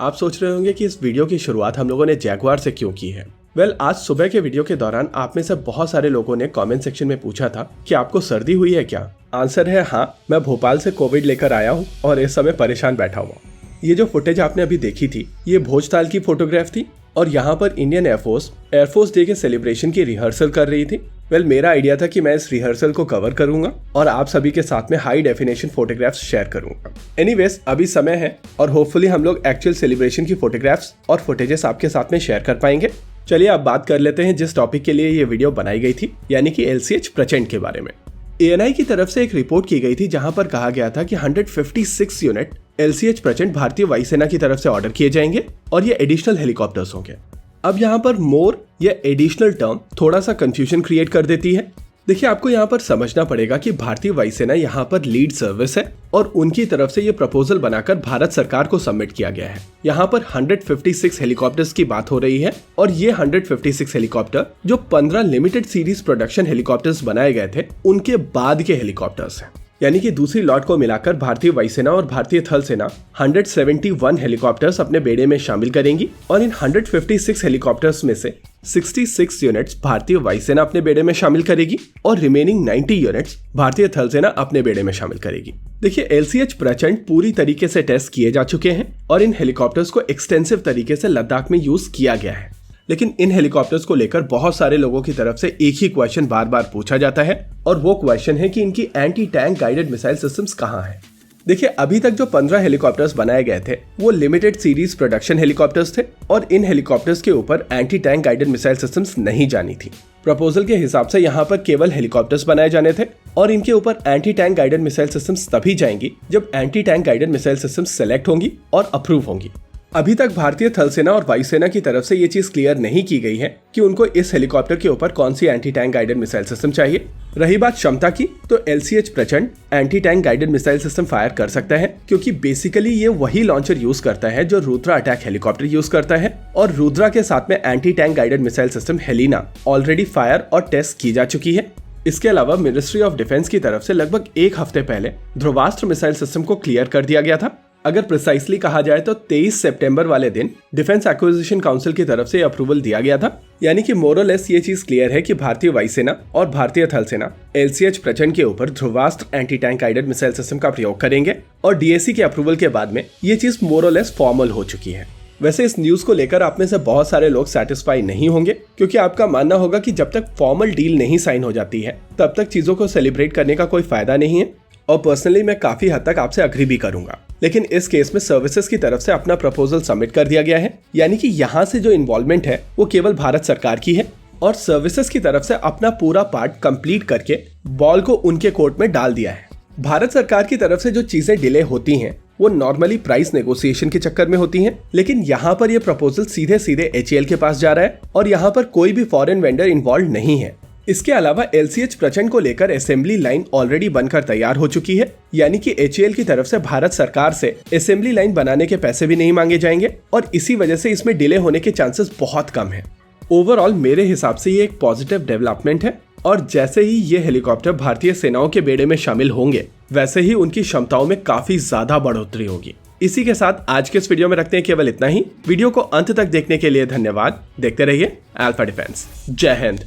आप सोच रहे होंगे कि इस वीडियो की शुरुआत हम लोगों ने जैगुआर से क्यों की है। आज सुबह के वीडियो के दौरान आप में से बहुत सारे लोगों ने कमेंट सेक्शन में पूछा था कि आपको सर्दी हुई है क्या। आंसर है हाँ, मैं भोपाल से कोविड लेकर आया हूँ और इस समय परेशान बैठा हुआ। ये जो फुटेज आपने अभी देखी थी ये भोजताल की फोटोग्राफ थी और यहाँ पर इंडियन एयरफोर्स डे के सेलिब्रेशन की रिहर्सल कर रही थी। मेरा आइडिया था कि मैं इस रिहर्सल को कवर करूंगा और आप सभी के साथ में हाई डेफिनेशन फोटोग्राफ्स शेयर करूंगा। एनीवेज, अभी समय है और होपफुली हम लोग एक्चुअल सेलिब्रेशन की फोटोग्राफ्स और फुटेजेस आपके साथ में शेयर कर पाएंगे। चलिए अब बात कर लेते हैं जिस टॉपिक के लिए ये वीडियो बनाई गई थी, यानी कि LCH प्रचंड के बारे में। ANI की तरफ से एक रिपोर्ट की गई थी जहां पर कहा गया था कि 156 यूनिट LCH प्रचंड भारतीय वायुसेना की तरफ से ऑर्डर किए जाएंगे और ये एडिशनल हेलीकॉप्टर्स होंगे। अब यहाँ पर मोर या एडिशनल टर्म थोड़ा सा कंफ्यूजन क्रिएट कर देती है। देखिए, आपको यहाँ पर समझना पड़ेगा कि भारतीय वायुसेना यहाँ पर लीड सर्विस है और उनकी तरफ से ये प्रपोजल बनाकर भारत सरकार को सबमिट किया गया है। यहाँ पर 156 हेलीकॉप्टर्स की बात हो रही है और ये 156 हेलीकॉप्टर जो 15 लिमिटेड सीरीज प्रोडक्शन हेलीकॉप्टर्स बनाए गए थे उनके बाद के हेलीकॉप्टर्स हैं। यानी कि दूसरी लॉट को मिलाकर भारतीय वायुसेना और भारतीय थल सेना 171 हेलीकॉप्टर्स अपने बेड़े में शामिल करेंगी और इन 156 हेलीकॉप्टर्स में से 66 यूनिट्स भारतीय वायुसेना अपने बेड़े में शामिल करेगी और रिमेनिंग 90 यूनिट्स भारतीय थल सेना अपने बेड़े में शामिल करेगी। देखिए, LCH प्रचंड पूरी तरीके से टेस्ट किए जा चुके हैं और इन हेलीकॉप्टर्स को एक्सटेंसिव तरीके से लद्दाख में यूज किया गया है। लेकिन इन हेलीकॉप्टर्स को लेकर बहुत सारे लोगों की तरफ से एक ही क्वेश्चन बार बार पूछा जाता है और वो क्वेश्चन है कि इनकी anti tank guided missile systems कहाँ हैं। देखिए, अभी तक जो 15 हेलीकॉप्टर्स बनाए गए थे वो लिमिटेड सीरीज प्रोडक्शन हेलीकॉप्टर्स थे और इन हेलीकॉप्टर्स के ऊपर anti tank guided missile systems नहीं जानी थी। प्रपोजल के हिसाब से यहाँ पर केवल हेलीकॉप्टर्स बनाए जाने थे और इनके ऊपर anti tank guided missile systems तभी जाएंगी जब anti tank guided missile systems select होंगी और अप्रूव होंगी। अभी तक भारतीय थल सेना और वायुसेना की तरफ से ये चीज क्लियर नहीं की गई है कि उनको इस हेलीकॉप्टर के ऊपर कौन सी anti tank guided missile system चाहिए। रही बात क्षमता की, तो LCH Prachand anti tank guided missile system fire कर सकता है क्योंकि बेसिकली ये वही लॉन्चर यूज करता है जो रुद्रा अटैक हेलीकॉप्टर यूज करता है और रुद्रा के साथ में anti tank guided missile system Helina already fire और टेस्ट की जा चुकी है। इसके अलावा मिनिस्ट्री ऑफ डिफेंस की तरफ से लगभग एक हफ्ते पहले ध्रुवास्त्र मिसाइल सिस्टम को क्लियर कर दिया गया था। अगर प्रिसाइसली कहा जाए तो 23 सितंबर वाले दिन डिफेंस एक्विजिशन काउंसिल की तरफ से अप्रूवल दिया गया था। यानी कि मोरलेस ये चीज क्लियर है कि भारतीय वायुसेना और भारतीय थल सेना LCH प्रचंड के ऊपर Dhruvastra anti tank guided missile system का प्रयोग करेंगे और DAC के अप्रूवल के बाद में ये चीज मोरलेस फॉर्मल हो चुकी है। वैसे इस न्यूज को लेकर आप में से बहुत सारे लोग सेटिस्फाई नहीं होंगे क्योंकि आपका मानना होगा कि जब तक फॉर्मल डील नहीं साइन हो जाती है तब तक चीजों को सेलिब्रेट करने का कोई फायदा नहीं है और पर्सनली मैं काफी हद तक आपसे अग्री भी करूंगा। लेकिन इस केस में सर्विसेज की तरफ से अपना प्रपोजल सबमिट कर दिया गया है, यानी कि यहाँ से जो इन्वॉल्वमेंट है वो केवल भारत सरकार की है और सर्विसेज की तरफ से अपना पूरा पार्ट कंप्लीट करके बॉल को उनके कोर्ट में डाल दिया है। भारत सरकार की तरफ से जो चीजें डिले होती हैं वो नॉर्मली प्राइस नेगोशिएशन के चक्कर में होती हैं, लेकिन यहाँ पर ये प्रपोजल सीधे सीधे HAL के पास जा रहा है और यहाँ पर कोई भी फॉरेन वेंडर इन्वॉल्व नहीं है। इसके अलावा LCH प्रचंड को लेकर असेंबली लाइन ऑलरेडी बनकर तैयार हो चुकी है, यानी कि HAL की तरफ से भारत सरकार से असेंबली लाइन बनाने के पैसे भी नहीं मांगे जाएंगे और इसी वजह से इसमें डिले होने के चांसेस बहुत कम है। ओवरऑल मेरे हिसाब से ये एक पॉजिटिव डेवलपमेंट है और जैसे ही ये हेलीकॉप्टर भारतीय सेनाओं के बेड़े में शामिल होंगे वैसे ही उनकी क्षमताओं में काफी ज्यादा बढ़ोतरी होगी। इसी के साथ आज के इस वीडियो में रखते हैं केवल इतना ही। वीडियो को अंत तक देखने के लिए धन्यवाद। देखते रहिए अल्फा डिफेंस। जय हिंद।